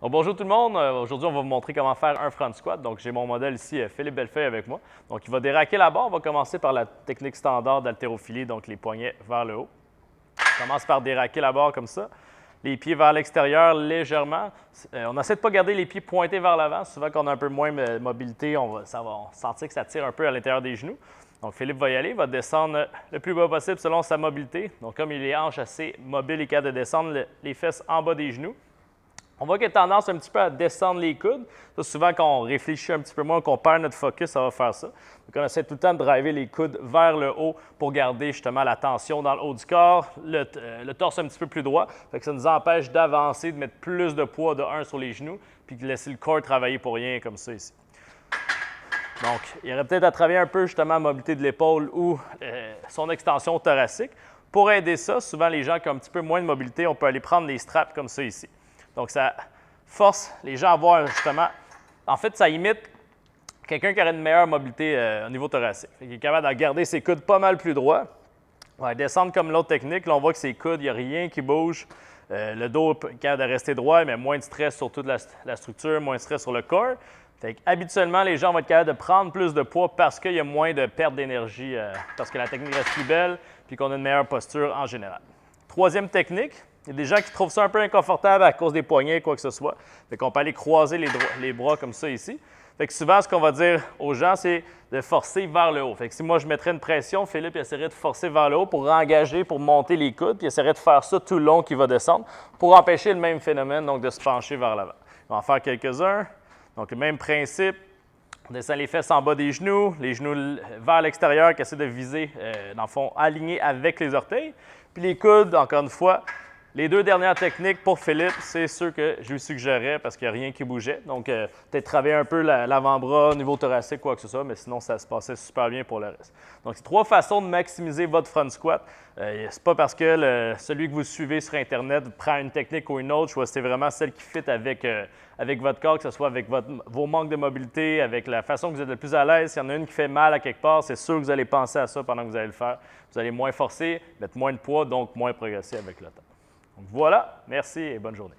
Donc, bonjour tout le monde. Aujourd'hui, on va vous montrer comment faire un front squat. Donc, j'ai mon modèle ici, Philippe Bellefeuille, avec moi. Donc, il va déraquer la barre. On va commencer par la technique standard d'haltérophilie, donc les poignets vers le haut. On commence par déraquer la barre comme ça. Les pieds vers l'extérieur légèrement. On essaie de ne pas garder les pieds pointés vers l'avant. Souvent, quand on a un peu moins de mobilité, on va sentir que ça tire un peu à l'intérieur des genoux. Donc, Philippe va y aller, va descendre le plus bas possible selon sa mobilité. Donc, comme il est hanches assez mobile et capable de descendre les fesses en bas des genoux. On voit qu'il y a tendance un petit peu à descendre les coudes. Ça, souvent, quand on réfléchit un petit peu moins, qu'on perd notre focus, ça va faire ça. Donc, on essaie tout le temps de driver les coudes vers le haut pour garder justement la tension dans le haut du corps, le torse un petit peu plus droit. Fait que ça nous empêche d'avancer, de mettre plus de poids de un sur les genoux, puis de laisser le corps travailler pour rien comme ça ici. Donc, il y aurait peut-être à travailler un peu justement la mobilité de l'épaule ou son extension thoracique. Pour aider ça, souvent les gens qui ont un petit peu moins de mobilité, on peut aller prendre les straps comme ça ici. Donc, ça force les gens à avoir justement... En fait, ça imite quelqu'un qui aurait une meilleure mobilité au niveau thoracique. Il est capable de garder ses coudes pas mal plus droits. On va descendre comme l'autre technique. Là, on voit que ses coudes, il n'y a rien qui bouge. Le dos est capable de rester droit, mais moins de stress sur toute la structure, moins de stress sur le corps. Fait habituellement, les gens vont être capables de prendre plus de poids parce qu'il y a moins de perte d'énergie, parce que la technique reste plus belle puis qu'on a une meilleure posture en général. Troisième technique. Il y a des gens qui trouvent ça un peu inconfortable à cause des poignets, quoi que ce soit. Fait qu'on peut aller croiser les bras comme ça ici. Fait que souvent, ce qu'on va dire aux gens, c'est de forcer vers le haut. Fait que si moi, je mettrais une pression, Philippe essaierait de forcer vers le haut pour engager, pour monter les coudes, puis il essaierait de faire ça tout le long qu'il va descendre pour empêcher le même phénomène, donc de se pencher vers l'avant. On va en faire quelques-uns. Donc, le même principe. On descend les fesses en bas des genoux, les genoux vers l'extérieur qui essaient de viser, dans le fond, alignés avec les orteils. Puis les coudes, encore une fois. Les deux dernières techniques pour Philippe, c'est ceux que je lui suggérais parce qu'il n'y a rien qui bougeait. Donc, peut-être travailler un peu l'avant-bras au niveau thoracique, quoi que ce soit, mais sinon, ça se passait super bien pour le reste. Donc, c'est trois façons de maximiser votre front squat. C'est pas parce que celui que vous suivez sur Internet prend une technique ou une autre. Choisissez vraiment celle qui fit avec votre corps, que ce soit avec vos manques de mobilité, avec la façon que vous êtes le plus à l'aise. S'il y en a une qui fait mal à quelque part, c'est sûr que vous allez penser à ça pendant que vous allez le faire. Vous allez moins forcer, mettre moins de poids, donc moins progresser avec le temps. Donc voilà, merci et bonne journée.